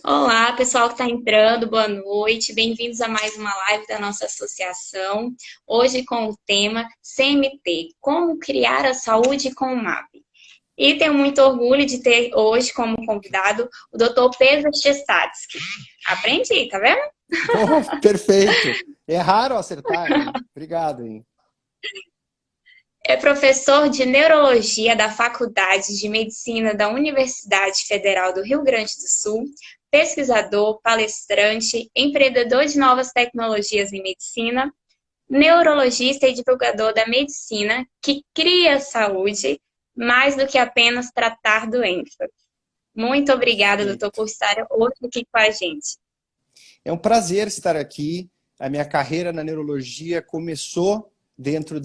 Olá, pessoal que está entrando, boa noite. Bem-vindos a mais uma live da nossa associação. Hoje com o tema CMT, como criar a saúde com o MAP. E tenho muito orgulho de ter hoje como convidado o Dr. Pedro Chestatsky. Aprendi, tá vendo? Oh, perfeito. É raro acertar, hein? Obrigado, hein? É professor de neurologia da Faculdade de Medicina da Universidade Federal do Rio Grande do Sul, pesquisador, palestrante, empreendedor de novas tecnologias em medicina, neurologista e divulgador da medicina que cria saúde mais do que apenas tratar doenças. Muito obrigada, doutor, Perfeito. por estar hoje aqui com a gente. É um prazer estar aqui. A minha carreira na neurologia começou dentro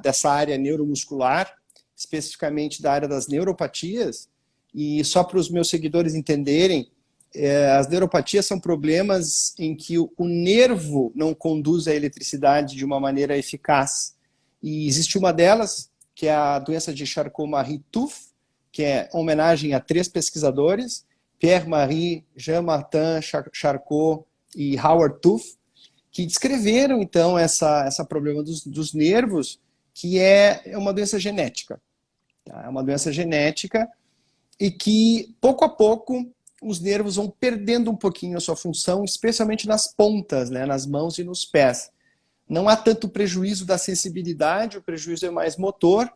dessa área neuromuscular, especificamente da área das neuropatias. E só para os meus seguidores entenderem, as neuropatias são problemas em que o nervo não conduz a eletricidade de uma maneira eficaz. E existe uma delas, que é a doença de Charcot-Marie-Tooth, que é homenagem a 3 pesquisadores, Pierre-Marie, Jean-Martin Charcot e Howard Tooth, que descreveram, então, essa problema dos nervos, que é uma doença genética. Tá? É uma doença genética e que, pouco a pouco, os nervos vão perdendo um pouquinho a sua função, especialmente nas pontas, né, nas mãos e nos pés. Não há tanto prejuízo da sensibilidade, o prejuízo é mais motor,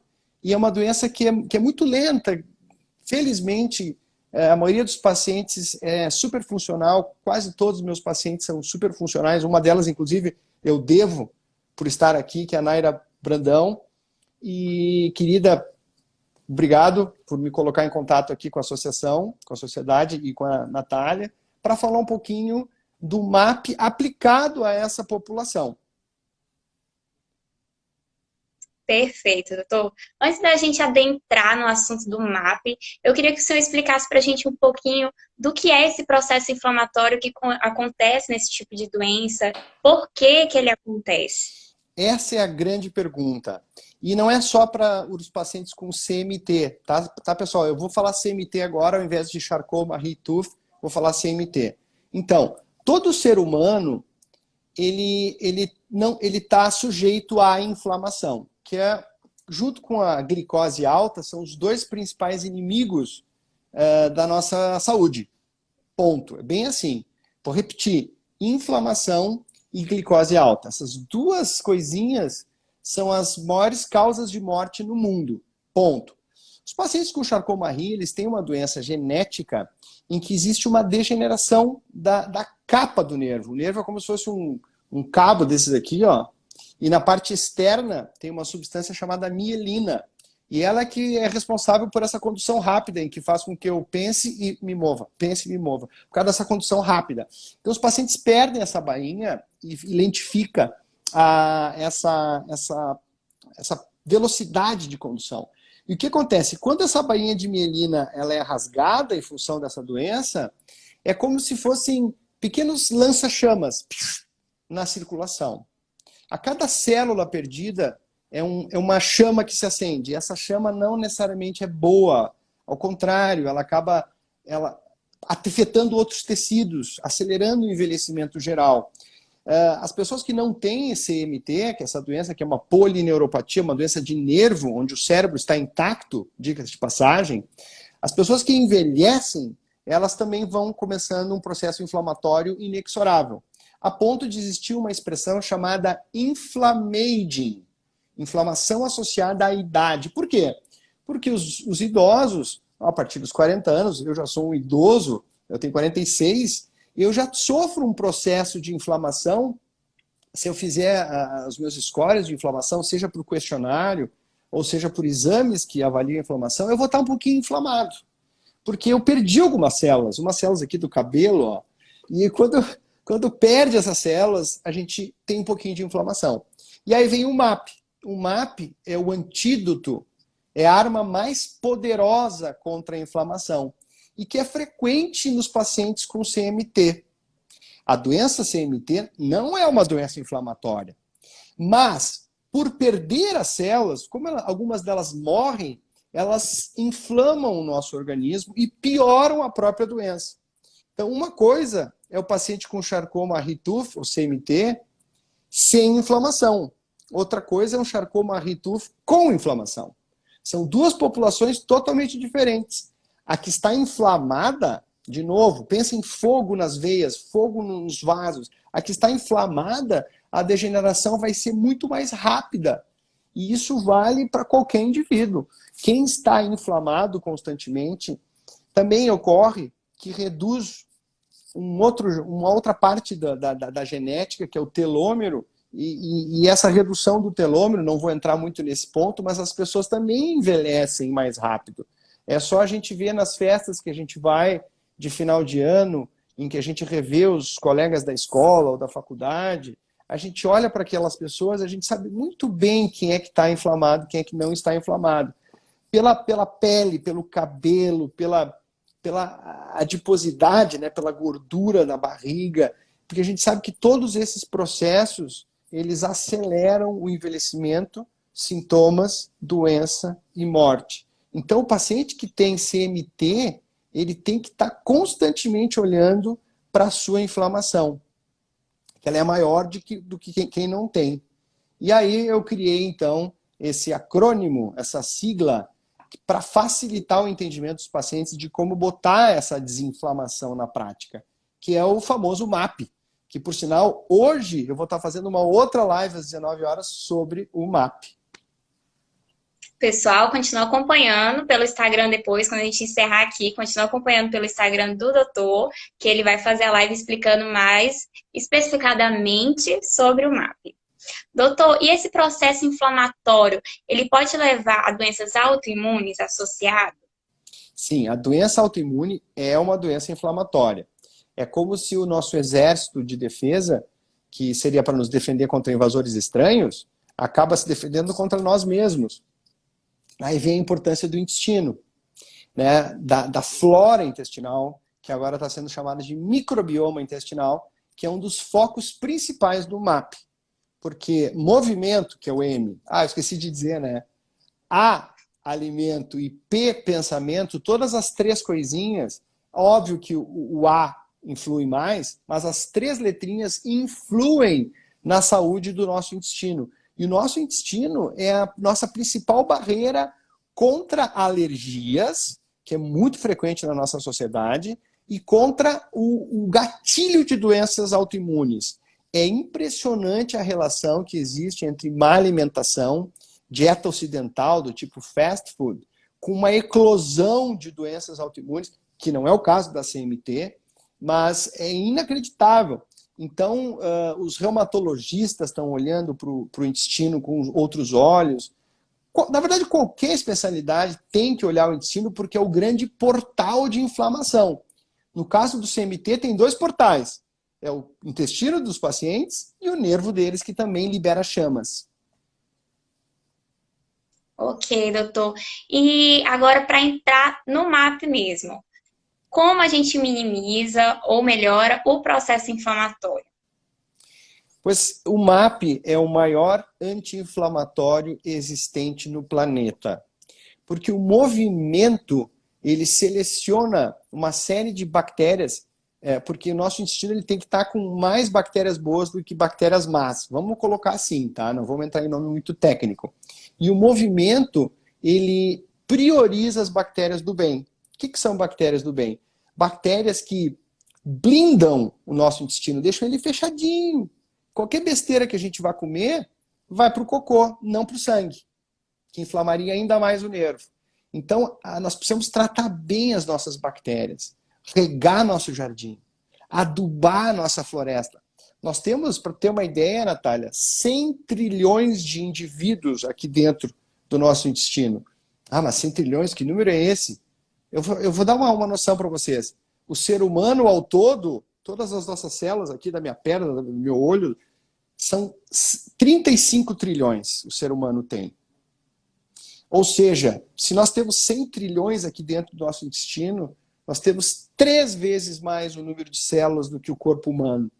e é uma doença que é muito lenta. Felizmente, a maioria dos pacientes é super funcional, quase todos os meus pacientes são super funcionais, uma delas, inclusive, eu devo por estar aqui, que é a Naira Brandão. E, querida, obrigado por me colocar em contato aqui com a associação, com a sociedade e com a Natália, para falar um pouquinho do MAP aplicado a essa população. Perfeito, doutor. Antes da gente adentrar no assunto do MAP, eu queria que o senhor explicasse para a gente um pouquinho do que é esse processo inflamatório que acontece nesse tipo de doença, por que que ele acontece? Essa é a grande pergunta. E não é só para os pacientes com CMT, tá, pessoal? Eu vou falar CMT agora, ao invés de Charcot-Marie-Tooth, vou falar CMT. Então, todo ser humano, ele está sujeito à inflamação, que é, junto com a glicose alta, são os 2 principais inimigos da nossa saúde. Ponto. É bem assim. Vou repetir. Inflamação e glicose alta. Essas 2 coisinhas são as maiores causas de morte no mundo. Ponto. Os pacientes com Charcot-Marie, eles têm uma doença genética em que existe uma degeneração da capa do nervo. O nervo é como se fosse um cabo desses aqui, ó. E na parte externa tem uma substância chamada mielina. E ela é que é responsável por essa condução rápida, em que faz com que eu pense e me mova, pense e me mova, por causa dessa condução rápida. Então os pacientes perdem essa bainha e lentifica essa velocidade de condução. E o que acontece? Quando essa bainha de mielina ela é rasgada em função dessa doença, é como se fossem pequenos lança-chamas na circulação. A cada célula perdida é uma chama que se acende. E essa chama não necessariamente é boa. Ao contrário, ela acaba afetando outros tecidos, acelerando o envelhecimento geral. As pessoas que não têm CMT, que é essa doença que é uma polineuropatia, uma doença de nervo, onde o cérebro está intacto, dica-se de passagem, as pessoas que envelhecem, elas também vão começando um processo inflamatório inexorável, a ponto de existir uma expressão chamada inflammaging, inflamação associada à idade. Por quê? Porque os idosos, a partir dos 40 anos, eu já sou um idoso, eu tenho 46, eu já sofro um processo de inflamação. Se eu fizer os meus scores de inflamação, seja por questionário, ou seja por exames que avaliam a inflamação, eu vou estar um pouquinho inflamado. Porque eu perdi algumas células, umas células aqui do cabelo, ó, e quando perde essas células, a gente tem um pouquinho de inflamação. E aí vem o MAP. O MAP é o antídoto, é a arma mais poderosa contra a inflamação e que é frequente nos pacientes com CMT. A doença CMT não é uma doença inflamatória, mas por perder as células, como algumas delas morrem, elas inflamam o nosso organismo e pioram a própria doença. Então, uma coisa é o paciente com Charcot-Marie-Tooth, ou CMT, sem inflamação. Outra coisa é um Charcot-Marie-Tooth com inflamação. São duas populações totalmente diferentes. A que está inflamada, de novo, pensa em fogo nas veias, fogo nos vasos. A que está inflamada, a degeneração vai ser muito mais rápida. E isso vale para qualquer indivíduo. Quem está inflamado constantemente, também ocorre que reduz uma outra parte da genética, que é o telômero, e essa redução do telômero, não vou entrar muito nesse ponto, mas as pessoas também envelhecem mais rápido. É só a gente ver nas festas que a gente vai de final de ano, em que a gente revê os colegas da escola ou da faculdade, a gente olha para aquelas pessoas, a gente sabe muito bem quem é que está inflamado, quem é que não está inflamado. Pela pele, pelo cabelo, pela adiposidade, né, pela gordura na barriga, porque a gente sabe que todos esses processos, eles aceleram o envelhecimento, sintomas, doença e morte. Então, o paciente que tem CMT, ele tem que estar constantemente olhando para a sua inflamação, que ela é maior do que quem não tem. E aí eu criei, então, esse acrônimo, essa sigla, para facilitar o entendimento dos pacientes de como botar essa desinflamação na prática, que é o famoso MAP, que, por sinal, hoje eu vou estar fazendo uma outra live às 19 horas sobre o MAP. Pessoal, continua acompanhando pelo Instagram depois, quando a gente encerrar aqui, continua acompanhando pelo Instagram do doutor, que ele vai fazer a live explicando mais especificadamente sobre o MAP. Doutor, e esse processo inflamatório, ele pode levar a doenças autoimunes associadas? Sim, a doença autoimune é uma doença inflamatória. É como se o nosso exército de defesa, que seria para nos defender contra invasores estranhos, acaba se defendendo contra nós mesmos. Aí vem a importância do intestino, né? da flora intestinal, que agora está sendo chamada de microbioma intestinal, que é um dos focos principais do MAP. Porque movimento, que é o M, eu esqueci de dizer, né? A, alimento, e P, pensamento, todas as três coisinhas, óbvio que o A influi mais, mas as três letrinhas influem na saúde do nosso intestino. E o nosso intestino é a nossa principal barreira contra alergias, que é muito frequente na nossa sociedade, e contra o gatilho de doenças autoimunes. É impressionante a relação que existe entre má alimentação, dieta ocidental, do tipo fast food, com uma eclosão de doenças autoimunes, que não é o caso da CMT, mas é inacreditável. Então, os reumatologistas estão olhando para o intestino com outros olhos. Na verdade, qualquer especialidade tem que olhar o intestino porque é o grande portal de inflamação. No caso do CMT, tem dois portais. É o intestino dos pacientes e o nervo deles, que também libera chamas. Ok, doutor. E agora, para entrar no MAP mesmo, como a gente minimiza ou melhora o processo inflamatório? Pois o MAP é o maior anti-inflamatório existente no planeta. Porque o movimento, ele seleciona uma série de bactérias, porque o nosso intestino ele tem que estar com mais bactérias boas do que bactérias más. Vamos colocar assim, tá? Não vamos entrar em nome muito técnico. E o movimento, ele prioriza as bactérias do bem. O que são bactérias do bem? Bactérias que blindam o nosso intestino, deixam ele fechadinho. Qualquer besteira que a gente vá comer, vai para o cocô, não para o sangue, que inflamaria ainda mais o nervo. Então, nós precisamos tratar bem as nossas bactérias, regar nosso jardim, adubar nossa floresta. Nós temos, para ter uma ideia, Natália, 100 trilhões de indivíduos aqui dentro do nosso intestino. Mas 100 trilhões, que número é esse? Eu vou dar uma noção para vocês. O ser humano ao todo, todas as nossas células aqui da minha perna, do meu olho, são 35 trilhões o ser humano tem. Ou seja, se nós temos 100 trilhões aqui dentro do nosso intestino, nós temos 3 vezes mais o número de células do que o corpo humano.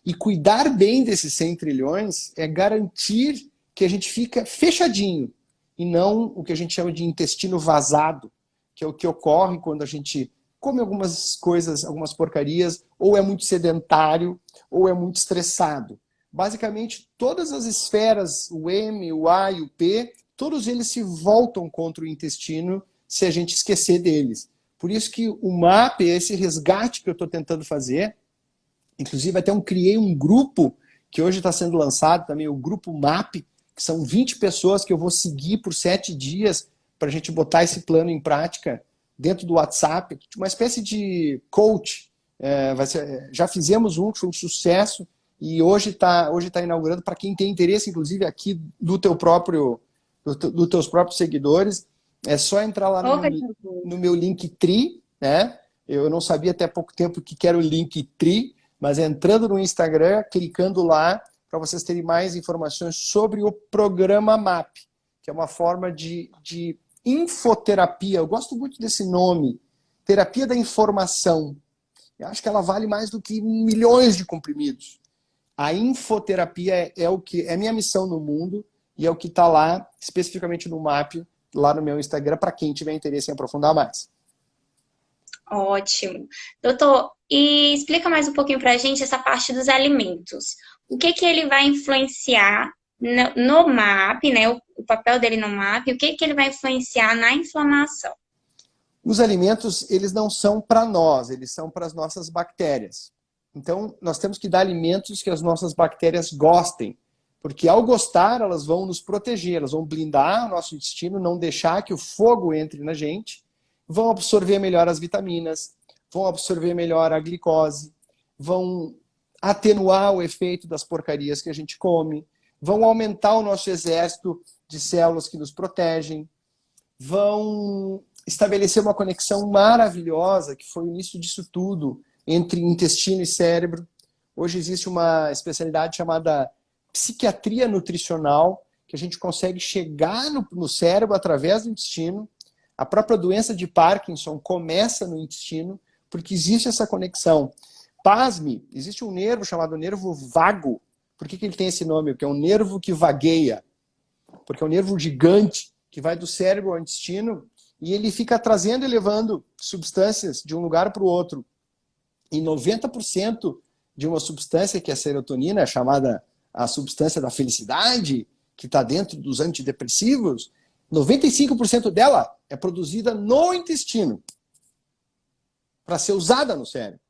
E cuidar bem desses 100 trilhões é garantir que a gente fica fechadinho, e não o que a gente chama de intestino vazado, que é o que ocorre quando a gente come algumas coisas, algumas porcarias, ou é muito sedentário, ou é muito estressado. Basicamente, todas as esferas, o M, o A e o P, todos eles se voltam contra o intestino se a gente esquecer deles. Por isso que o MAP, esse resgate que eu estou tentando fazer, inclusive até criei um grupo que hoje está sendo lançado também, o grupo MAP, que são 20 pessoas que eu vou seguir por 7 dias para a gente botar esse plano em prática dentro do WhatsApp, uma espécie de coach. Já fizemos um, que foi um sucesso, e hoje tá inaugurando para quem tem interesse, inclusive aqui dos teus próprios seguidores. É só entrar lá no meu Linktree, né? Eu não sabia até pouco tempo o que era o Linktree, mas entrando no Instagram, clicando lá, para vocês terem mais informações sobre o programa MAP, que é uma forma de infoterapia. Eu gosto muito desse nome, terapia da informação. Eu acho que ela vale mais do que milhões de comprimidos. A infoterapia é a minha missão no mundo e é o que está lá, especificamente no MAP, lá no meu Instagram, para quem tiver interesse em aprofundar mais. Ótimo. Doutor, e explica mais um pouquinho para a gente essa parte dos alimentos. O que ele vai influenciar no MAP, né? O papel dele no MAP, o que ele vai influenciar na inflamação? Os alimentos, eles não são para nós, eles são para as nossas bactérias. Então, nós temos que dar alimentos que as nossas bactérias gostem, porque ao gostar, elas vão nos proteger, elas vão blindar o nosso intestino, não deixar que o fogo entre na gente, vão absorver melhor as vitaminas, vão absorver melhor a glicose, vão atenuar o efeito das porcarias que a gente come, vão aumentar o nosso exército de células que nos protegem, vão estabelecer uma conexão maravilhosa, que foi o início disso tudo, entre intestino e cérebro. Hoje existe uma especialidade chamada psiquiatria nutricional, que a gente consegue chegar no cérebro através do intestino. A própria doença de Parkinson começa no intestino, porque existe essa conexão. Pasme, existe um nervo chamado nervo vago. Por que ele tem esse nome? Porque é um nervo que vagueia. Porque é um nervo gigante que vai do cérebro ao intestino e ele fica trazendo e levando substâncias de um lugar para o outro. E 90% de uma substância que é a serotonina, chamada a substância da felicidade, que está dentro dos antidepressivos, 95% dela é produzida no intestino para ser usada no cérebro.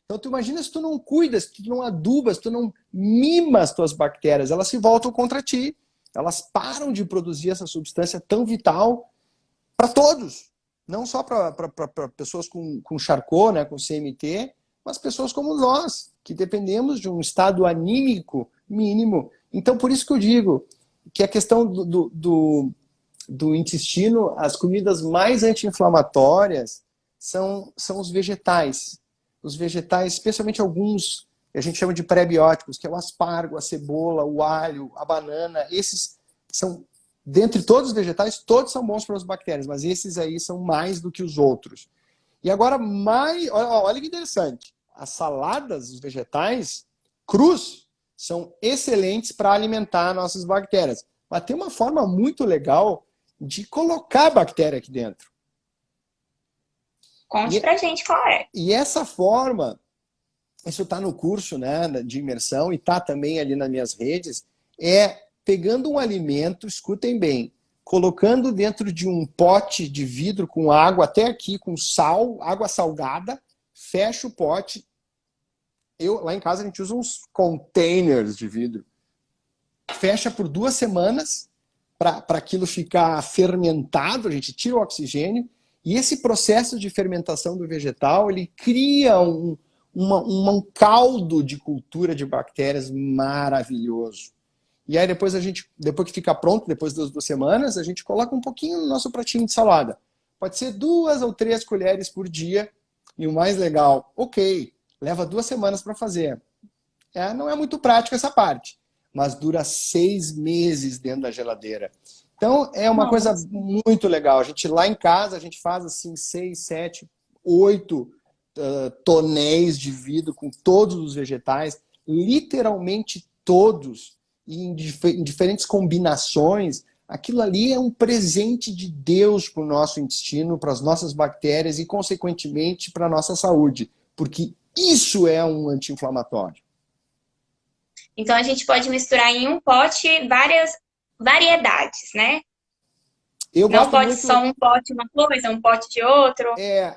Então, tu imagina se tu não cuidas, se tu não adubas, se tu não mimas as tuas bactérias, elas se voltam contra ti. Elas param de produzir essa substância tão vital para todos. Não só para pessoas com Charcot, né, com CMT, mas pessoas como nós, que dependemos de um estado anímico mínimo. Então, por isso que eu digo que a questão do intestino, as comidas mais anti-inflamatórias são os vegetais. Os vegetais, especialmente alguns, a gente chama de pré-bióticos, que é o aspargo, a cebola, o alho, a banana. Esses são, dentre todos os vegetais, todos são bons para as bactérias, mas esses aí são mais do que os outros. E agora, olha que interessante, as saladas, os vegetais crus, são excelentes para alimentar nossas bactérias. Mas tem uma forma muito legal de colocar a bactéria aqui dentro. Conte pra gente qual é. E essa forma, isso está no curso, né, de imersão e está também ali nas minhas redes, é pegando um alimento, escutem bem, colocando dentro de um pote de vidro com água até aqui, com sal, água salgada, fecha o pote. Lá em casa a gente usa uns containers de vidro. Fecha por 2 semanas para aquilo ficar fermentado, a gente tira o oxigênio, e esse processo de fermentação do vegetal, ele cria um caldo de cultura de bactérias maravilhoso. E aí depois que fica pronto, depois das 2 semanas, a gente coloca um pouquinho no nosso pratinho de salada. Pode ser 2 ou 3 colheres por dia. E o mais legal, ok, leva 2 semanas para fazer. Não é muito prático essa parte, mas dura 6 meses dentro da geladeira. Então, é uma coisa muito legal. A gente lá em casa, a gente faz assim 6, 7, 8 tonéis de vidro com todos os vegetais, literalmente todos, e em diferentes combinações. aquilo ali é um presente de Deus para o nosso intestino, para as nossas bactérias e, consequentemente, para a nossa saúde. Porque isso é um anti-inflamatório. Então a gente pode misturar em um pote várias variedades, né? Eu Não gosto pode só muito... um pote de uma coisa, um pote de outro.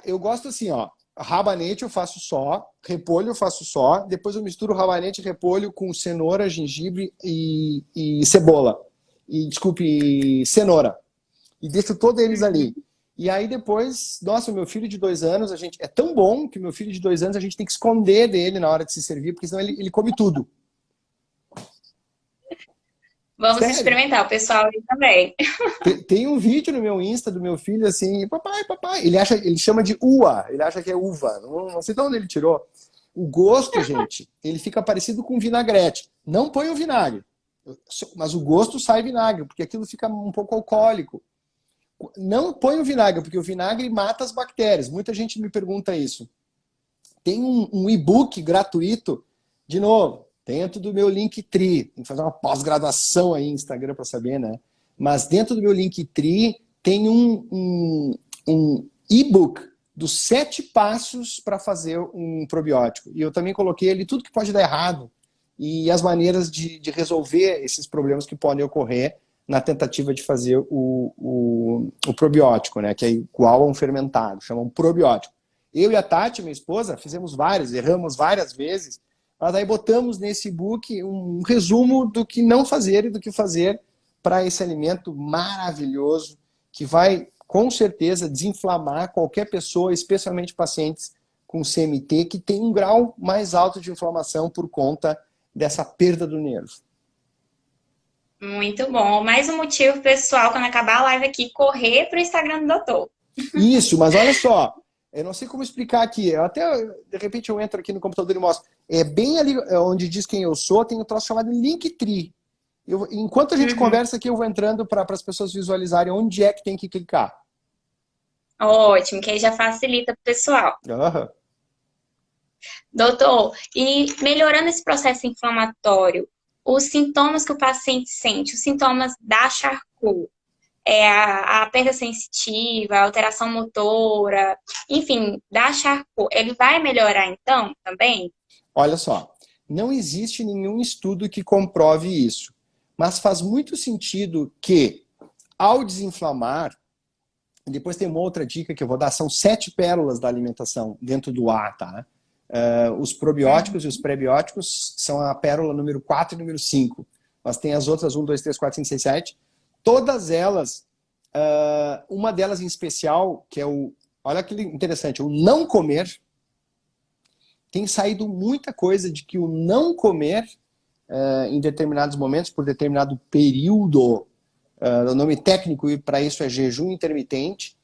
Eu gosto assim, ó. Rabanete eu faço só, repolho eu faço só, depois eu misturo rabanete e repolho com cenoura, gengibre e cebola. Desculpe, cenoura. E deixo todos eles ali. E aí depois, nossa, o meu filho de 2 anos, é tão bom que o meu filho de 2 anos a gente tem que esconder dele na hora de se servir, porque senão ele come tudo. Vamos Sério. experimentar, o pessoal aí também. Tem um vídeo no meu Insta do meu filho assim, papai, papai. Ele chama de uva, ele acha que é uva. Não sei de onde ele tirou. O gosto, gente, ele fica parecido com vinagrete. Não põe o vinagre, mas o gosto sai vinagre, porque aquilo fica um pouco alcoólico. Não põe o vinagre, porque o vinagre mata as bactérias. Muita gente me pergunta isso. Tem um e-book gratuito, de novo, dentro do meu Linktree. Tem que fazer uma pós-graduação aí no Instagram para saber, né? Mas dentro do meu Linktree tem um e-book dos 7 passos para fazer um probiótico. E eu também coloquei ali tudo que pode dar errado e as maneiras de resolver esses problemas que podem ocorrer na tentativa de fazer o probiótico, né? Que é igual a um fermentado, chamam probiótico. Eu e a Tati, minha esposa, fizemos vários, erramos várias vezes, mas aí botamos nesse e-book um resumo do que não fazer e do que fazer para esse alimento maravilhoso que vai, com certeza, desinflamar qualquer pessoa, especialmente pacientes com CMT, que tem um grau mais alto de inflamação por conta dessa perda do nervo. Muito bom. Mais um motivo, pessoal, quando acabar a live aqui, correr para o Instagram do doutor. Isso, mas olha só, eu não sei como explicar aqui. Eu até, de repente, eu entro aqui no computador e mostro. É bem ali onde diz quem eu sou, tem um troço chamado Linktree. Enquanto a gente conversa aqui, eu vou entrando para as pessoas visualizarem onde é que tem que clicar. Ótimo, que aí já facilita para o pessoal. Uhum. Doutor, e melhorando esse processo inflamatório, os sintomas que o paciente sente, os sintomas da Charcot, a perda sensitiva, a alteração motora, enfim, da Charcot, ele vai melhorar então também? Olha só, não existe nenhum estudo que comprove isso, mas faz muito sentido que, ao desinflamar, depois tem uma outra dica que eu vou dar, são 7 pérolas da alimentação dentro do A, tá? Os probióticos e os prebióticos são a pérola número 4 e número 5, mas tem as outras 1, 2, 3, 4, 5, 6, 7. Todas elas, uma delas em especial, que é olha que interessante, o não comer. Tem saído muita coisa de que o não comer, em determinados momentos, por determinado período, o nome técnico para isso é jejum intermitente,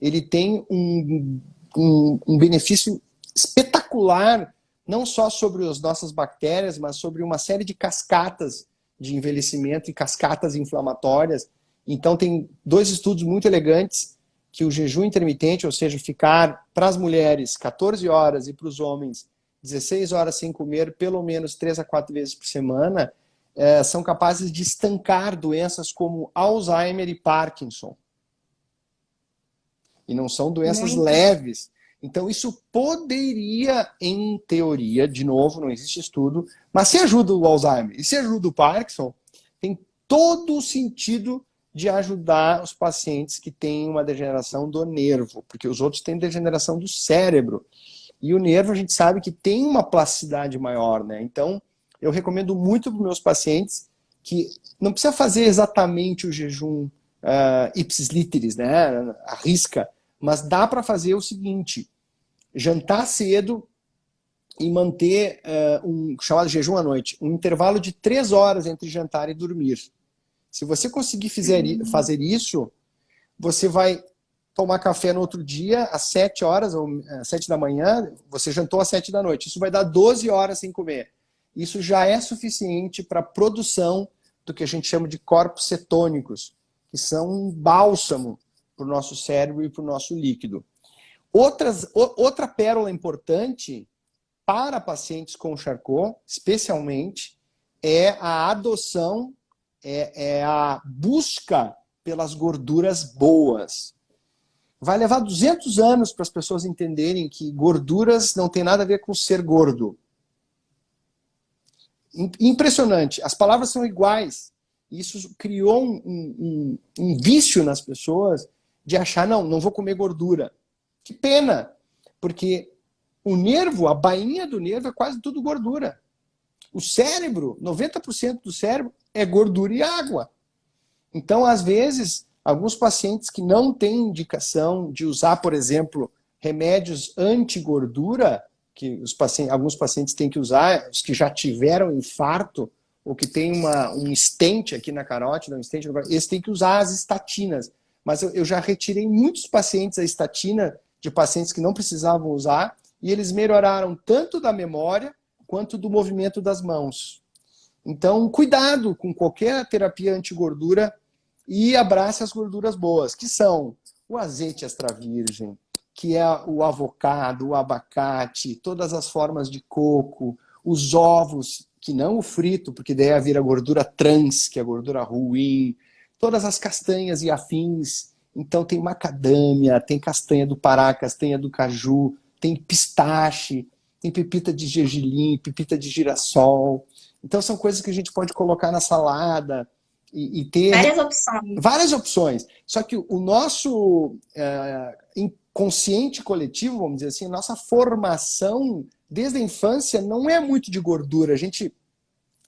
ele tem um benefício espetacular, não só sobre as nossas bactérias, mas sobre uma série de cascatas de envelhecimento e cascatas inflamatórias. Então tem 2 estudos muito elegantes que o jejum intermitente, ou seja, ficar para as mulheres 14 horas e para os homens 16 horas sem comer, pelo menos 3 a 4 vezes por semana, são capazes de estancar doenças como Alzheimer e Parkinson. E não são doenças leves. Então isso poderia, em teoria, de novo, não existe estudo, mas se ajuda o Alzheimer e se ajuda o Parkinson, tem todo o sentido de ajudar os pacientes que têm uma degeneração do nervo, porque os outros têm degeneração do cérebro. E o nervo a gente sabe que tem uma plasticidade maior, né? Então, eu recomendo muito para os meus pacientes que não precisa fazer exatamente o jejum ipsis literis, né? A risca, mas dá para fazer o seguinte, jantar cedo e manter um chamado jejum à noite, um intervalo de 3 horas entre jantar e dormir. Se você conseguir fazer isso, você vai tomar café no outro dia às 7 horas, ou às 7 da manhã, você jantou às 7 da noite. Isso vai dar 12 horas sem comer. Isso já é suficiente para a produção do que a gente chama de corpos cetônicos, que são um bálsamo para o nosso cérebro e para o nosso líquido. Outra pérola importante para pacientes com Charcot, especialmente, é a adoção, é a busca pelas gorduras boas. Vai levar 200 anos para as pessoas entenderem que gorduras não tem nada a ver com ser gordo. Impressionante. As palavras são iguais. Isso criou um vício nas pessoas de achar, não vou comer gordura. Que pena, porque o nervo, a bainha do nervo é quase tudo gordura. O cérebro, 90% do cérebro é gordura e água. Então, às vezes, alguns pacientes que não têm indicação de usar, por exemplo, remédios anti-gordura, que alguns pacientes têm que usar, os que já tiveram infarto, ou que tem um stent aqui na carótida, eles têm que usar as estatinas. Mas eu já retirei muitos pacientes a estatina de pacientes que não precisavam usar, e eles melhoraram tanto da memória quanto do movimento das mãos. Então, cuidado com qualquer terapia anti-gordura e abrace as gorduras boas, que são o azeite extra virgem, que é o avocado, o abacate, todas as formas de coco, os ovos, que não o frito, porque daí vira gordura trans, que é a gordura ruim, todas as castanhas e afins. Então tem macadâmia, tem castanha do Pará, castanha do caju, tem pistache, tem pepita de gergelim, pepita de girassol. Então são coisas que a gente pode colocar na salada e ter... Várias opções. Várias opções. Só que o nosso inconsciente coletivo, vamos dizer assim, a nossa formação desde a infância não é muito de gordura.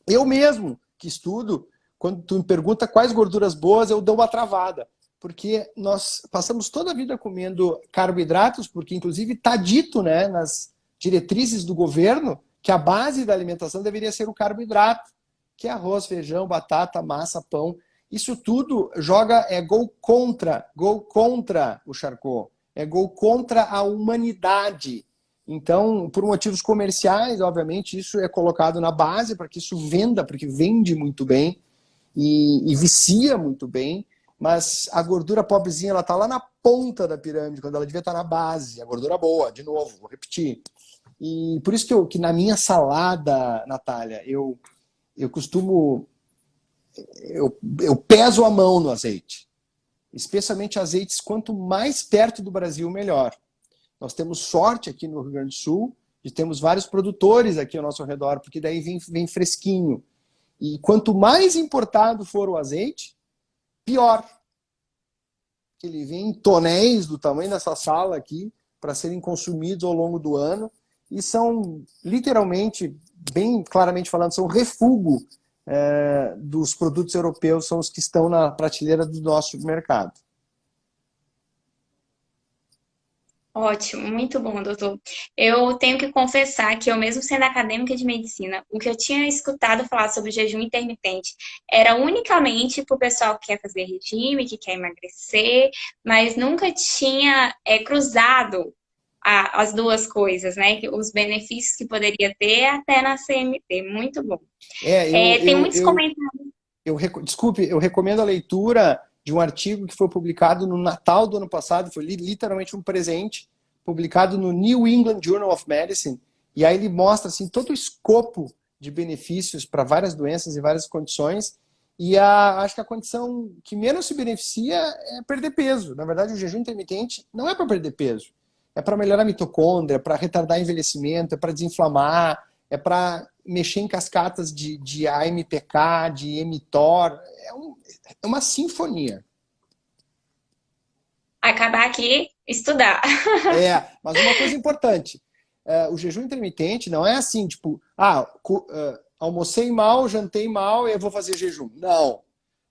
Eu mesmo que estudo, quando tu me pergunta quais gorduras boas, eu dou uma travada. Porque nós passamos toda a vida comendo carboidratos, porque inclusive está dito, né, nas diretrizes do governo que a base da alimentação deveria ser o carboidrato, que é arroz, feijão, batata, massa, pão. Isso tudo gol contra o Charcot, é gol contra a humanidade. Então, por motivos comerciais, obviamente, isso é colocado na base para que isso venda, porque vende muito bem e vicia muito bem, mas a gordura pobrezinha, ela está lá na ponta da pirâmide, quando ela devia estar na base. A gordura boa, de novo, vou repetir. E por isso que na minha salada, Natália, eu costumo... Eu peso a mão no azeite. Especialmente azeites, quanto mais perto do Brasil, melhor. Nós temos sorte aqui no Rio Grande do Sul de termos vários produtores aqui ao nosso redor, porque daí vem fresquinho. E quanto mais importado for o azeite, pior. Ele vem em tonéis do tamanho dessa sala aqui, para serem consumidos ao longo do ano, e são, literalmente, bem claramente falando, são refúgio dos produtos europeus, são os que estão na prateleira do nosso supermercado. Ótimo, muito bom, doutor. Eu tenho que confessar que eu, mesmo sendo acadêmica de medicina, o que eu tinha escutado falar sobre o jejum intermitente era unicamente para o pessoal que quer fazer regime, que quer emagrecer, mas nunca tinha cruzado as duas coisas, né? Os benefícios que poderia ter até na CMT. Muito bom. Tem muitos comentários. Desculpe, eu recomendo a leitura de um artigo que foi publicado no Natal do ano passado, foi literalmente um presente, publicado no New England Journal of Medicine, e aí ele mostra assim, todo o escopo de benefícios para várias doenças e várias condições, e acho que a condição que menos se beneficia é perder peso. Na verdade, o jejum intermitente não é para perder peso, é para melhorar a mitocôndria, para retardar envelhecimento, é para desinflamar, é para mexer em cascatas de AMPK, de mTOR, é uma sinfonia. Acabar aqui, estudar. Mas uma coisa importante, o jejum intermitente não é assim, tipo, almocei mal, jantei mal e eu vou fazer jejum. Não.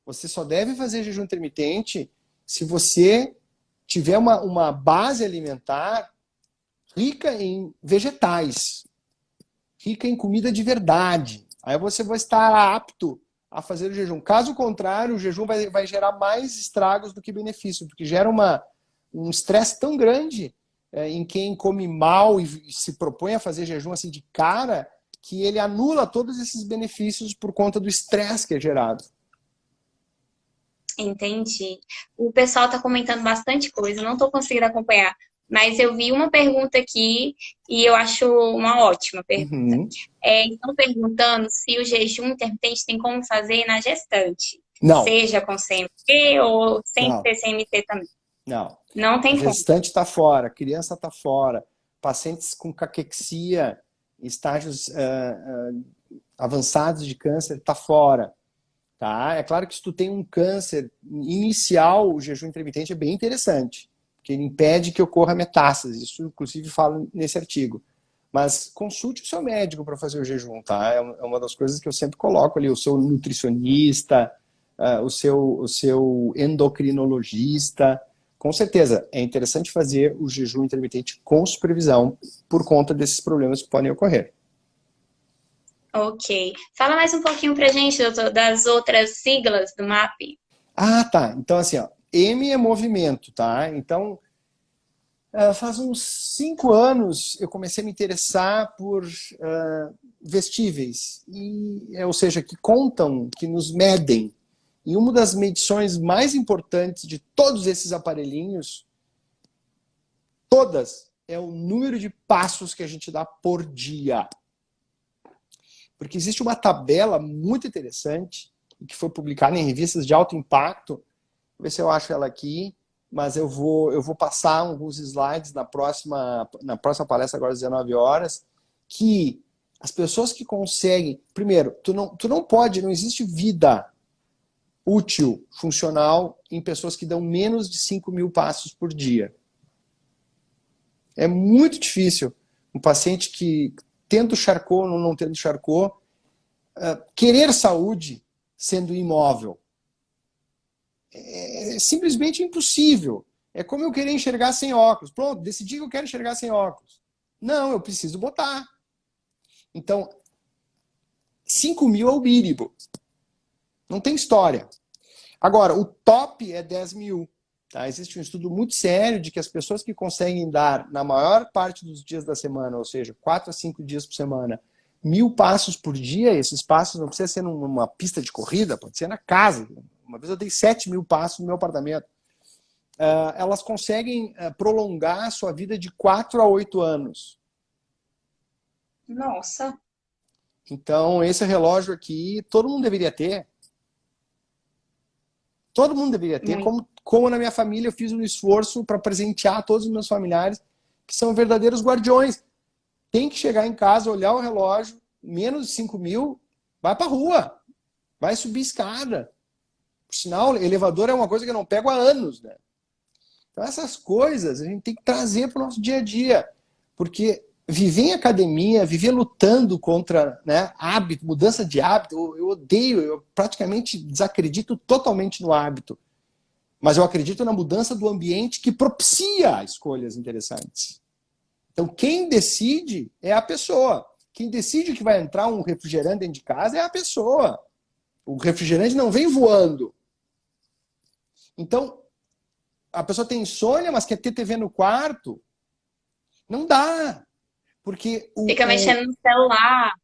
Você só deve fazer jejum intermitente se você tiver uma base alimentar rica em vegetais, rica em comida de verdade. Aí você vai estar apto a fazer o jejum. Caso contrário, o jejum vai gerar mais estragos do que benefício, porque gera um estresse tão grande em quem come mal e se propõe a fazer jejum assim de cara, que ele anula todos esses benefícios por conta do estresse que é gerado. Entendi. O pessoal está comentando bastante coisa, não estou conseguindo acompanhar, mas eu vi uma pergunta aqui e eu acho uma ótima pergunta. Uhum. Estão perguntando se o jejum intermitente tem como fazer na gestante. Não, Seja com CMT ou sem não, ter CMT também. não. Não tem como. Gestante está fora, criança está fora, pacientes com caquexia, estágios avançados de câncer está fora. Tá? É claro que se tu tem um câncer inicial, o jejum intermitente é bem interessante, porque ele impede que ocorra metástase. Isso, inclusive, falo nesse artigo. Mas consulte o seu médico para fazer o jejum, tá? É uma das coisas que eu sempre coloco ali, o seu nutricionista, o seu endocrinologista. Com certeza, é interessante fazer o jejum intermitente com supervisão por conta desses problemas que podem ocorrer. Ok. Fala mais um pouquinho pra gente, doutor, das outras siglas do MAP. Ah, tá. Então, assim, ó, M é movimento, tá? Então, faz uns 5 anos eu comecei a me interessar por vestíveis, ou seja, que contam, que nos medem. E uma das medições mais importantes de todos esses aparelhinhos, todas, é o número de passos que a gente dá por dia. Porque existe uma tabela muito interessante, que foi publicada em revistas de alto impacto. Vou ver se eu acho ela aqui, mas eu vou passar alguns slides na próxima palestra, agora às 19 horas, que as pessoas que conseguem... Primeiro, tu não pode, não existe vida útil, funcional, em pessoas que dão menos de 5.000 passos por dia. É muito difícil um paciente que, tendo Charcot ou não tendo Charcot, querer saúde sendo imóvel. É simplesmente impossível. É como eu querer enxergar sem óculos. Pronto, decidi que eu quero enxergar sem óculos. Não, eu preciso botar. Então, 5.000 é o mínimo. Não tem história. Agora, o top é 10.000. Tá? Existe um estudo muito sério de que as pessoas que conseguem dar, na maior parte dos dias da semana, ou seja, 4 a 5 dias por semana, 1.000 passos por dia, esses passos não precisa ser numa pista de corrida, pode ser na casa. Uma vez eu dei 7.000 passos no meu apartamento. Elas conseguem prolongar a sua vida de 4 a 8 anos. Nossa. Então, esse relógio aqui, todo mundo deveria ter. Todo mundo deveria ter. Como na minha família eu fiz um esforço para presentear todos os meus familiares, que são verdadeiros guardiões. Tem que chegar em casa, olhar o relógio, menos de 5.000, vai para a rua, vai subir escada. Por sinal, elevador é uma coisa que eu não pego há anos, né? Então essas coisas a gente tem que trazer para o nosso dia a dia, porque viver em academia, viver lutando contra, né, hábito, mudança de hábito, eu odeio, eu praticamente desacredito totalmente no hábito, mas eu acredito na mudança do ambiente que propicia escolhas interessantes. Então quem decide é a pessoa. Quem decide que vai entrar um refrigerante dentro de casa é a pessoa. O refrigerante não vem voando. Então, a pessoa tem insônia, mas quer ter TV no quarto. Não dá. Porque Fica mexendo no celular.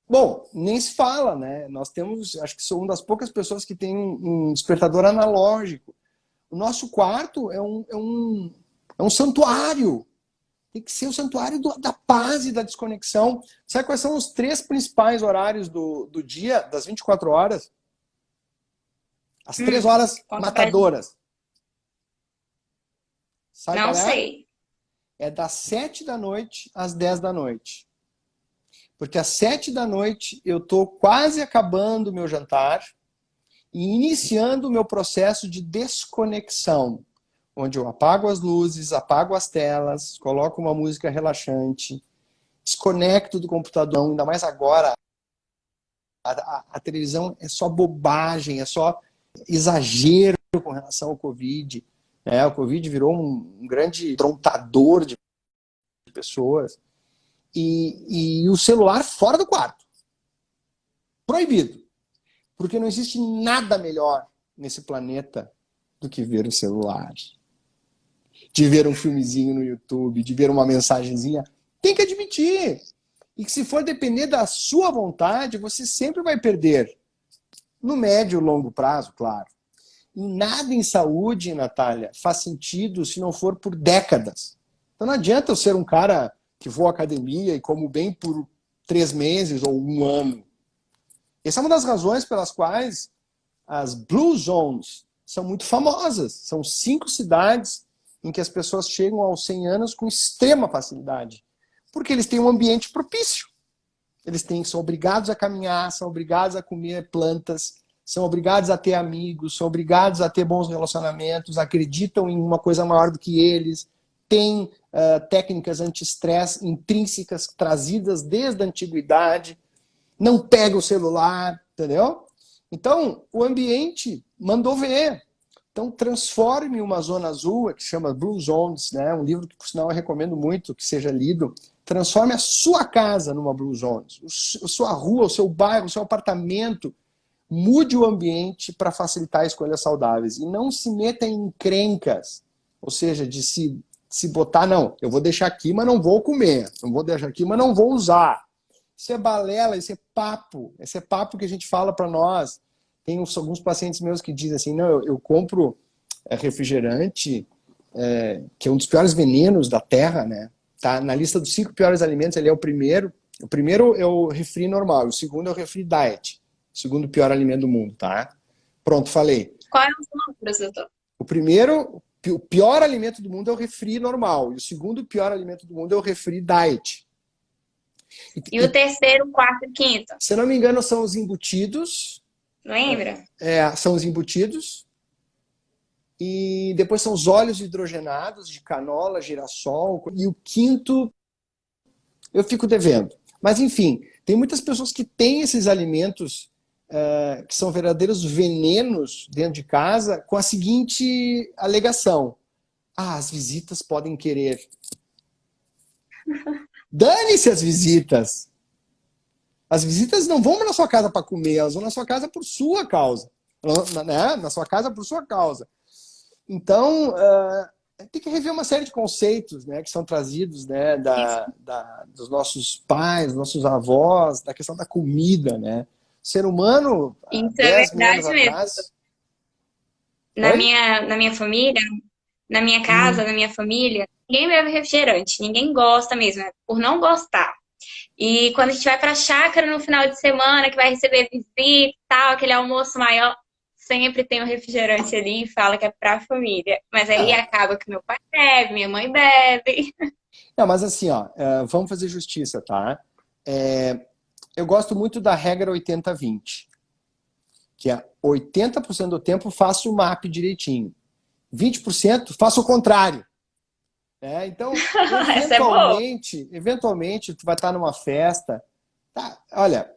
Bom, nem se fala, né? Nós temos, acho que sou uma das poucas pessoas que tem um despertador analógico. O nosso quarto é um santuário. Tem que ser o santuário da paz e da desconexão. Sabe quais são os 3 principais horários do dia, das 24 horas? As 3 horas matadoras. Sabe Não qual é? sei. É das 7 da noite às 10 da noite. Porque às 7 da noite eu estou quase acabando o meu jantar e iniciando o meu processo de desconexão, onde eu apago as luzes, apago as telas, coloco uma música relaxante, desconecto do computador, ainda mais agora. A televisão é só bobagem, é só exagero com relação ao Covid. O Covid virou um grande trontador de pessoas. E o celular fora do quarto. Proibido. Porque não existe nada melhor nesse planeta do que ver o celular. De ver um filmezinho no YouTube, de ver uma mensagenzinha. Tem que admitir. E que se for depender da sua vontade, você sempre vai perder. No médio e longo prazo, claro. E nada em saúde, Natália, faz sentido se não for por décadas. Então não adianta eu ser um cara que vou à academia e como bem por 3 meses ou 1 ano. Essa é uma das razões pelas quais As Blue Zones são muito famosas. São 5 cidades em que as pessoas chegam aos 100 anos com extrema facilidade. Porque eles têm um ambiente propício. São obrigados a caminhar, são obrigados a comer plantas, são obrigados a ter amigos, são obrigados a ter bons relacionamentos, acreditam em uma coisa maior do que eles, têm técnicas anti-estresse intrínsecas trazidas desde a antiguidade, não pega o celular, entendeu? Então, o ambiente mandou ver. Então, transforme uma zona azul, que se chama Blue Zones, né? Um livro que, por sinal, eu recomendo muito que seja lido. Transforme a sua casa numa Blue Zones, a sua rua, o seu bairro, o seu apartamento. Mude o ambiente para facilitar escolhas saudáveis. E não se meta em encrencas, ou seja, de se botar, não, eu vou deixar aqui, mas não vou comer. Não vou deixar aqui, mas não vou usar. Isso é balela, isso é papo. Esse é papo que a gente fala para nós. Tem alguns pacientes meus que dizem assim, não, eu compro refrigerante, que é um dos piores venenos da Terra, né? Tá na lista dos 5 piores alimentos, ele é o primeiro. O primeiro é o refri normal, o segundo é o refri diet. O segundo pior alimento do mundo, tá? Pronto, falei. Qual é o número, doutor? O primeiro, o pior alimento do mundo é o refri normal. E o segundo pior alimento do mundo é o refri diet. E o terceiro, quarto e quinto? Se eu não me engano, são os embutidos. Lembra? São os embutidos. E depois são os óleos hidrogenados de canola, girassol. E o quinto, eu fico devendo. Mas, enfim, tem muitas pessoas que têm esses alimentos que são verdadeiros venenos dentro de casa com a seguinte alegação. As visitas podem querer. Dane-se as visitas. As visitas não vão na sua casa para comer, elas vão na sua casa por sua causa. Na sua casa por sua causa. Então, tem que rever uma série de conceitos, né, que são trazidos, né, dos nossos pais, dos nossos avós, da questão da comida, né? O ser humano, Isso 10 é mil anos verdade mesmo. atrás... Na minha família, na minha casa, na minha família, ninguém bebe refrigerante, ninguém gosta mesmo, por não gostar. E quando a gente vai pra chácara no final de semana, que vai receber visita e tal, aquele almoço maior, sempre tem um refrigerante ali e fala que é pra família. Mas aí acaba que meu pai bebe, minha mãe bebe. Não, mas assim, ó, vamos fazer justiça, tá? Eu gosto muito da regra 80-20, que é 80% do tempo faço o MAP direitinho, 20% faço o contrário. Então, eventualmente, tu vai estar numa festa. Tá, olha,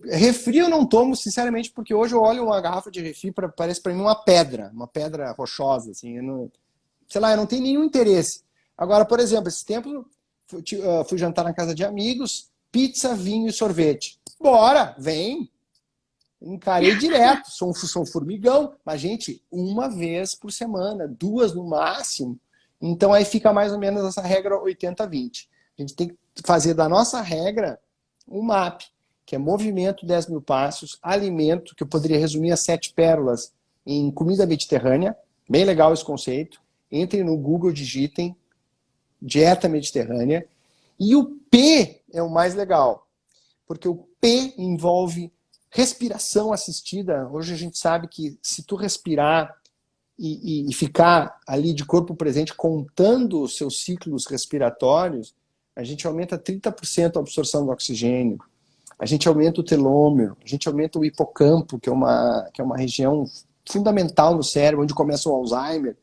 refri eu não tomo, sinceramente, porque hoje eu olho uma garrafa de refri, parece para mim uma pedra rochosa, assim. Sei lá, eu não tenho nenhum interesse. Agora, por exemplo, esse tempo fui jantar na casa de amigos, pizza, vinho e sorvete. Bora, vem. Encarei direto, sou um formigão. Mas, gente, uma vez por semana, 2 no máximo. Então aí fica mais ou menos essa regra 80-20. A gente tem que fazer da nossa regra um MAP, que é movimento 10 mil passos, alimento, que eu poderia resumir as 7 pérolas em comida mediterrânea. Bem legal esse conceito. Entrem no Google, digitem dieta mediterrânea. E o P é o mais legal, porque o P envolve respiração assistida. Hoje a gente sabe que se tu respirar e ficar ali de corpo presente contando os seus ciclos respiratórios, a gente aumenta 30% a absorção do oxigênio, a gente aumenta o telômero, a gente aumenta o hipocampo, que é uma região fundamental no cérebro, onde começa o Alzheimer,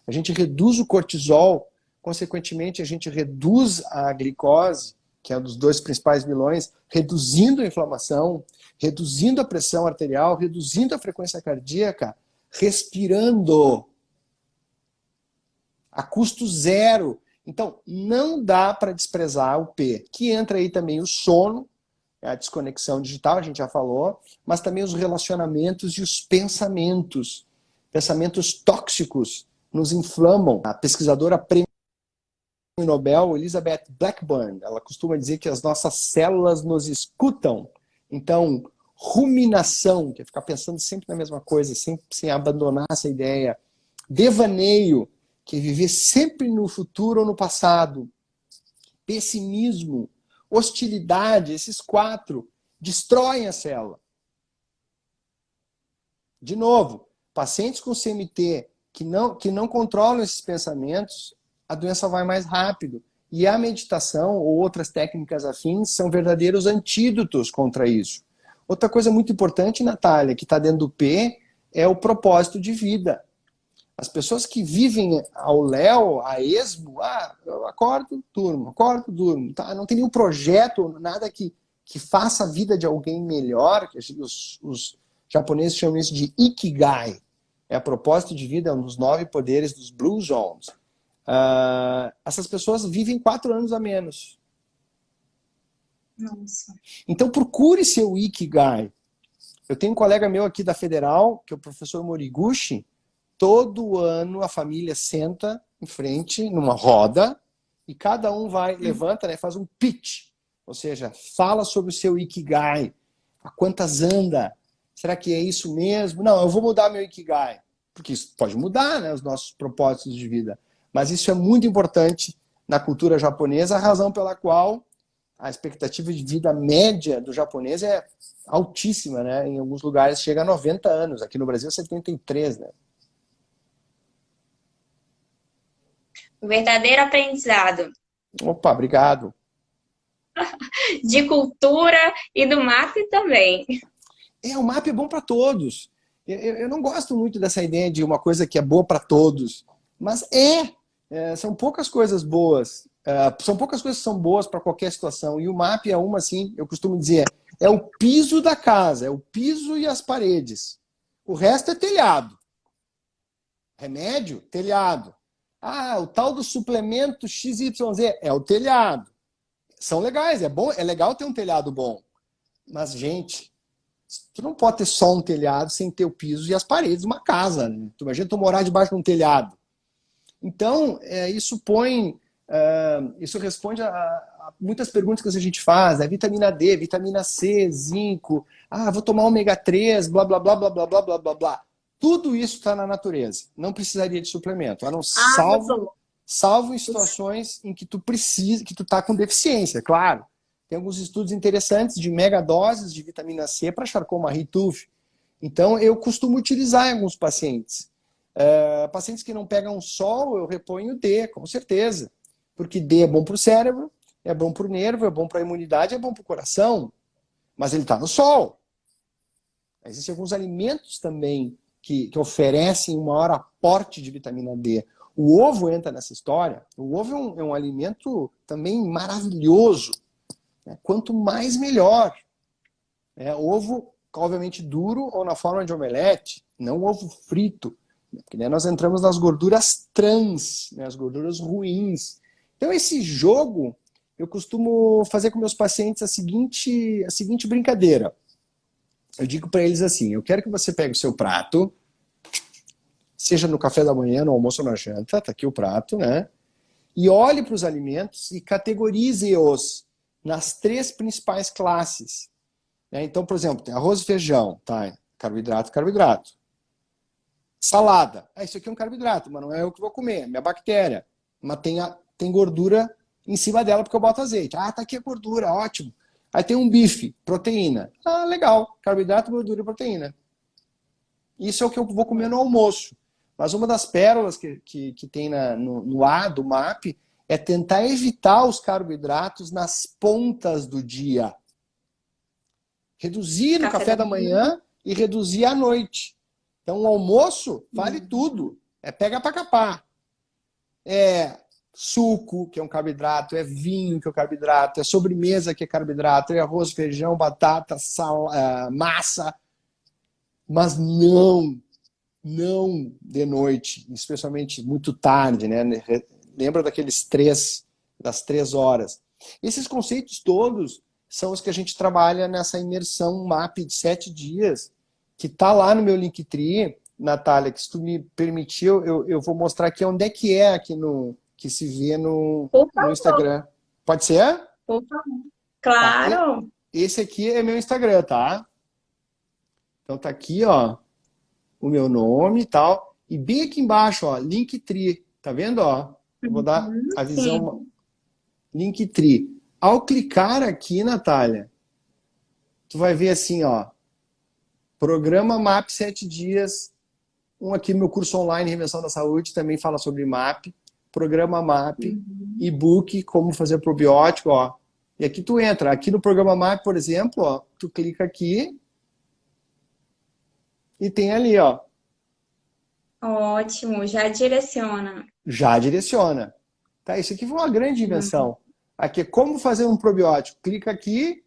a gente reduz o cortisol, consequentemente a gente reduz a glicose, que é um dos 2 principais vilões, reduzindo a inflamação, reduzindo a pressão arterial, reduzindo a frequência cardíaca, respirando a custo zero. Então, não dá para desprezar o P, que entra aí também o sono, a desconexão digital, a gente já falou, mas também os relacionamentos e os pensamentos. Pensamentos tóxicos nos inflamam. A pesquisadora prêmio Nobel, Elizabeth Blackburn, ela costuma dizer que as nossas células nos escutam. Então, ruminação, que é ficar pensando sempre na mesma coisa, sem abandonar essa ideia. Devaneio, que é viver sempre no futuro ou no passado. Pessimismo, hostilidade, esses 4 destroem a célula. De novo, pacientes com CMT que não controlam esses pensamentos, a doença vai mais rápido. E a meditação ou outras técnicas afins são verdadeiros antídotos contra isso. Outra coisa muito importante, Natália, que está dentro do P, é o propósito de vida. As pessoas que vivem ao léu, a esmo, eu acordo, durmo, tá? Não tem nenhum projeto, nada que faça a vida de alguém melhor. Os japoneses chamam isso de Ikigai. É a propósito de vida, é um dos 9 poderes dos Blue Zones. Essas pessoas vivem 4 anos a menos. Nossa. Então procure seu Ikigai. Eu tenho um colega meu aqui da Federal, que é o professor Moriguchi. Todo ano a família senta em frente, numa roda, e cada um levanta, né, faz um pitch. Ou seja, fala sobre o seu Ikigai. A quantas anda? Será que é isso mesmo? Não, eu vou mudar meu Ikigai. Porque isso pode mudar, né, os nossos propósitos de vida. Mas isso é muito importante na cultura japonesa, a razão pela qual a expectativa de vida média do japonês é altíssima, né? Em alguns lugares chega a 90 anos. Aqui no Brasil, 73, né? Um verdadeiro aprendizado Opa, obrigado. de cultura e do MAP também. O MAP é bom para todos. Eu não gosto muito dessa ideia de uma coisa que é boa para todos. Mas são poucas coisas boas. São poucas coisas que são boas para qualquer situação. E o MAP é uma, assim, eu costumo dizer, é o piso da casa, é o piso e as paredes. O resto é telhado. Remédio, telhado. O tal do suplemento XYZ é o telhado. São legais, é bom, é legal ter um telhado bom. Mas, gente, tu não pode ter só um telhado sem ter o piso e as paredes de uma casa. Né? Tu imagina tu morar debaixo de um telhado. Então, isso responde a muitas perguntas que a gente faz, né? Vitamina D, vitamina C, zinco, vou tomar ômega 3, blá, blá, blá, blá, blá, blá, blá, blá, blá. Tudo isso está na natureza. Não precisaria de suplemento. Salvo em situações em que tu precisa, que tu está com deficiência, claro. Tem alguns estudos interessantes de megadoses de vitamina C para Charcot-Marie-Tooth. Então, eu costumo utilizar em alguns pacientes. Pacientes que não pegam sol, eu reponho D, com certeza. Porque D é bom para o cérebro, é bom para o nervo, é bom para a imunidade, é bom para o coração. Mas ele está no sol. Existem alguns alimentos também que oferecem um maior aporte de vitamina D. O ovo entra nessa história. O ovo é um alimento também maravilhoso. Né? Quanto mais, melhor. Ovo, obviamente, duro ou na forma de omelete, não ovo frito. Porque daí nós entramos nas gorduras trans, né? As gorduras ruins. Então, esse jogo, eu costumo fazer com meus pacientes a seguinte brincadeira. Eu digo para eles assim, eu quero que você pegue o seu prato, seja no café da manhã, no almoço ou na janta, tá aqui o prato, né? E olhe para os alimentos e categorize-os nas 3 principais classes. Né? Então, por exemplo, tem arroz e feijão, tá? Carboidrato, carboidrato. Salada. Isso aqui é um carboidrato, mas não é eu que vou comer, é minha bactéria. Mas tem gordura em cima dela porque eu boto azeite. Tá aqui a gordura, ótimo. Aí tem um bife, proteína. Legal. Carboidrato, gordura e proteína. Isso é o que eu vou comer no almoço. Mas uma das pérolas que tem no A do MAP é tentar evitar os carboidratos nas pontas do dia. Reduzir no café da manhã e reduzir à noite. Então o almoço vale tudo. Pega para capar. Suco, que é um carboidrato, vinho, que é um carboidrato, sobremesa, que é carboidrato, arroz, feijão, batata, massa. Mas não de noite, especialmente muito tarde, né? Lembra das 3 horas. Esses conceitos todos são os que a gente trabalha nessa imersão MAP de 7 dias, que está lá no meu Linktree, Natália, que se tu me permitir, eu vou mostrar aqui onde é aqui que se vê no Instagram. Pode ser? Por favor. Claro. Tá. Esse aqui é meu Instagram, tá? Então tá aqui, ó, o meu nome e tal. E bem aqui embaixo, ó, Linktree. Tá vendo, ó? Eu vou dar a visão. Sim. Linktree. Ao clicar aqui, Natália, tu vai ver assim, ó. Programa MAP 7 dias. Um aqui no meu curso online, Reinvenção da Saúde, também fala sobre MAP. Programa MAP, e-book, como fazer probiótico, ó. E aqui tu entra. Aqui no programa MAP, por exemplo, ó, tu clica aqui e tem ali, ó. Ótimo, já direciona. Já direciona. Tá, isso aqui foi uma grande invenção. Aqui é como fazer um probiótico. Clica aqui,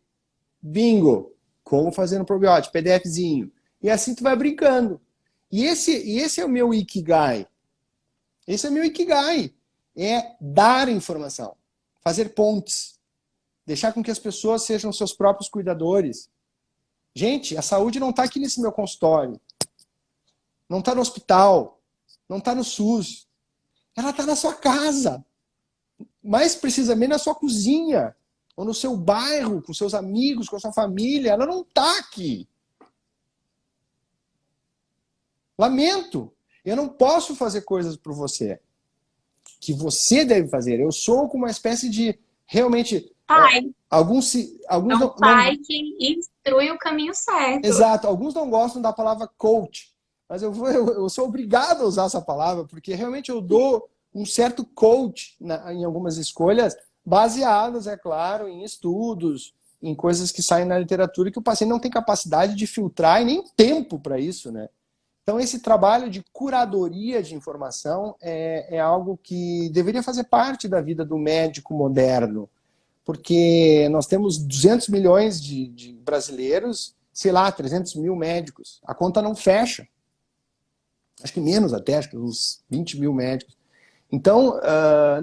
bingo. Como fazer um probiótico, PDFzinho. E assim tu vai brincando. E esse é o meu Ikigai. Esse é o meu Ikigai. É dar informação. Fazer pontes. Deixar com que as pessoas sejam seus próprios cuidadores. Gente, a saúde não está aqui nesse meu consultório. Não está no hospital. Não está no SUS. Ela está na sua casa. Mais precisamente na sua cozinha. Ou no seu bairro, com seus amigos, com a sua família. Ela não está aqui. Lamento. Eu não posso fazer coisas por você que você deve fazer. Eu sou como uma espécie de, realmente, Pai. alguns É um pai que instrui o caminho certo. Exato. Alguns não gostam da palavra coach, mas eu sou obrigado a usar essa palavra, porque realmente eu dou um certo coach em algumas escolhas, baseadas, é claro, em estudos, em coisas que saem na literatura que o paciente não tem capacidade de filtrar e nem tempo para isso, né? Então, esse trabalho de curadoria de informação é algo que deveria fazer parte da vida do médico moderno, porque nós temos 200 milhões de brasileiros, sei lá, 300 mil médicos. A conta não fecha. Acho que menos até, acho que uns 20 mil médicos. Então,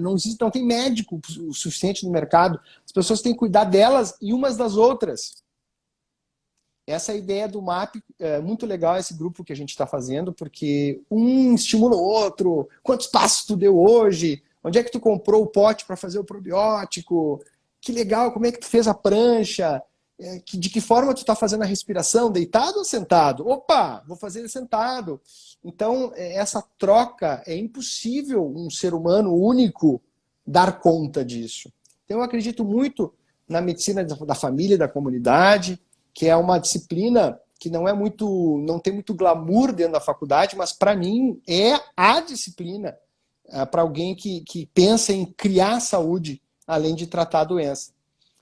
não tem médico o suficiente no mercado. As pessoas têm que cuidar delas e umas das outras. Essa ideia do MAP é muito legal, esse grupo que a gente está fazendo, porque um estimula o outro. Quantos passos tu deu hoje? Onde é que tu comprou o pote para fazer o probiótico? Que legal, como é que tu fez a prancha? De que forma tu está fazendo a respiração? Deitado ou sentado? Opa, vou fazer ele sentado. Então, essa troca, é impossível um ser humano único dar conta disso. Então, eu acredito muito na medicina da família e da comunidade, que é uma disciplina que não tem muito glamour dentro da faculdade, mas para mim é a disciplina para alguém que pensa em criar saúde, além de tratar a doença.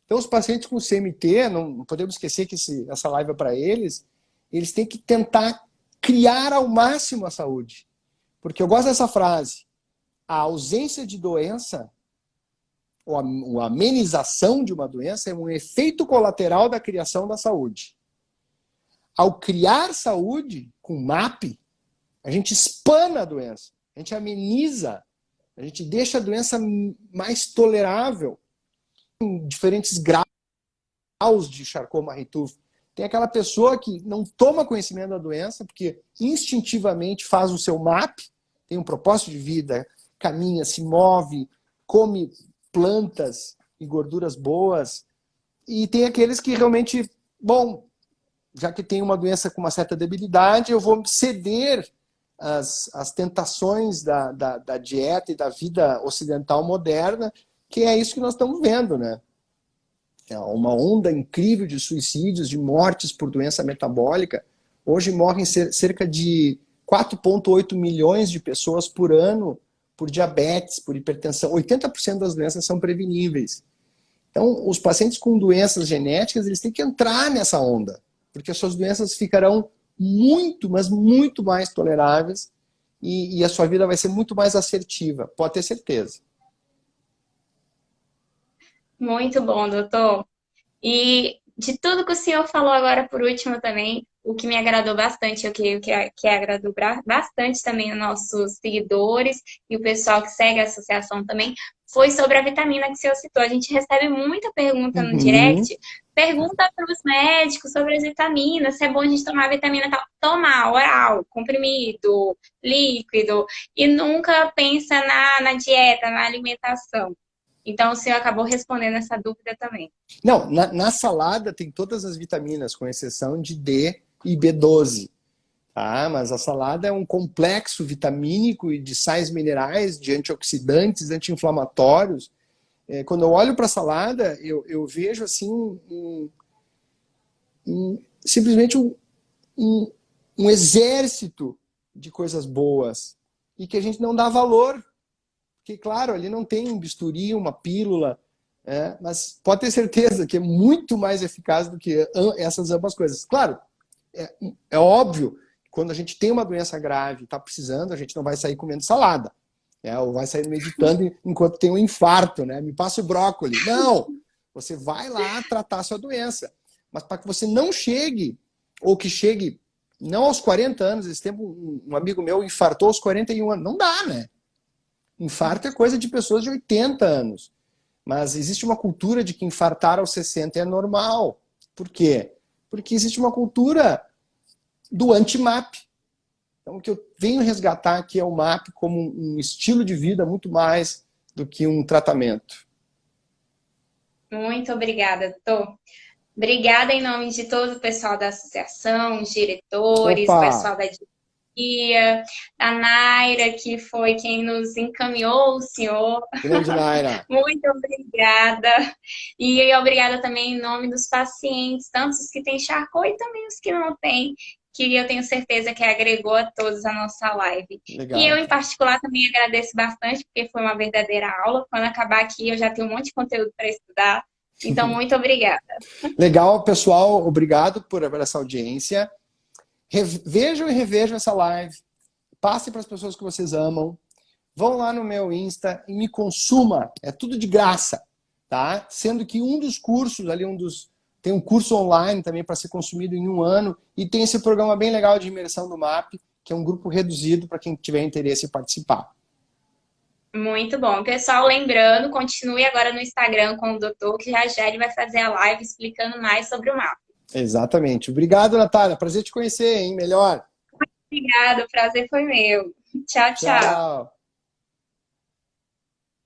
Então os pacientes com CMT, não podemos esquecer que essa live é para eles têm que tentar criar ao máximo a saúde. Porque eu gosto dessa frase, a ausência de doença ou a amenização de uma doença é um efeito colateral da criação da saúde. Ao criar saúde com MAP, a gente espana a doença, a gente ameniza, a gente deixa a doença mais tolerável. Em diferentes graus de Charcot-Marie-Tooth. Tem aquela pessoa que não toma conhecimento da doença, porque instintivamente faz o seu MAP, tem um propósito de vida, caminha, se move, come plantas e gorduras boas. E tem aqueles que realmente, bom, já que tem uma doença com uma certa debilidade, eu vou ceder às tentações da dieta e da vida ocidental moderna, que é isso que nós estamos vendo, né? É uma onda incrível de suicídios, de mortes por doença metabólica. Hoje morrem cerca de 4,8 milhões de pessoas por ano por diabetes, por hipertensão. 80% das doenças são preveníveis. Então, os pacientes com doenças genéticas, eles têm que entrar nessa onda, porque as suas doenças ficarão muito, mas muito mais toleráveis e a sua vida vai ser muito mais assertiva, pode ter certeza. Muito bom, doutor. E de tudo que o senhor falou agora por último também, o que me agradou bastante, eu creio que agradou bastante também os nossos seguidores e o pessoal que segue a associação também, foi sobre a vitamina que o senhor citou. A gente recebe muita pergunta no direct, pergunta para os médicos sobre as vitaminas, se é bom a gente tomar vitamina tal. Tomar, oral, comprimido, líquido, e nunca pensa na dieta, na alimentação. Então, o senhor acabou respondendo essa dúvida também. Não, na salada tem todas as vitaminas, com exceção de D e B12. Tá? Mas a salada é um complexo vitamínico e de sais minerais, de antioxidantes, anti-inflamatórios. Quando eu olho para a salada, eu vejo assim simplesmente um, um exército de coisas boas e que a gente não dá valor. Porque, claro, ali não tem um bisturi, uma pílula, mas pode ter certeza que é muito mais eficaz do que essas ambas coisas. Claro, é óbvio que quando a gente tem uma doença grave e está precisando, a gente não vai sair comendo salada. Ou vai sair meditando enquanto tem um infarto, né? Me passa o brócolis. Não! Você vai lá tratar a sua doença. Mas para que você não chegue, ou que chegue não aos 40 anos, esse tempo um amigo meu infartou aos 41 anos. Não dá, né? Infarto é coisa de pessoas de 80 anos. Mas existe uma cultura de que infartar aos 60 é normal. Por quê? Porque existe uma cultura do anti-MAP. Então, o que eu venho resgatar aqui é o MAP como um estilo de vida muito mais do que um tratamento. Muito obrigada, Tô. Obrigada em nome de todo o pessoal da associação, os diretores, o Opa! pessoal da diretoria, a Naira, que foi quem nos encaminhou, o senhor. Grande Naira. Muito obrigada. E obrigada também em nome dos pacientes, tanto os que têm Charcot e também os que não têm, que eu tenho certeza que agregou a todos a nossa live. E eu, Legal. em particular, também agradeço bastante, porque foi uma verdadeira aula. Quando acabar aqui, eu já tenho um monte de conteúdo para estudar. Então, muito obrigada. Legal, pessoal. Obrigado por essa audiência. Vejam e revejam essa live. Passem para as pessoas que vocês amam. Vão lá no meu Insta e me consuma. É tudo de graça, tá? Sendo que um dos cursos, ali tem um curso online também para ser consumido em 1 ano e tem esse programa bem legal de imersão do MAP, que é um grupo reduzido para quem tiver interesse em participar. Muito bom. Pessoal, lembrando, continue agora no Instagram com o doutor, que já ele vai fazer a live explicando mais sobre o mapa. Exatamente. Obrigado, Natália. Prazer te conhecer, hein? Melhor. Obrigada, o prazer foi meu. Tchau, tchau. Tchau.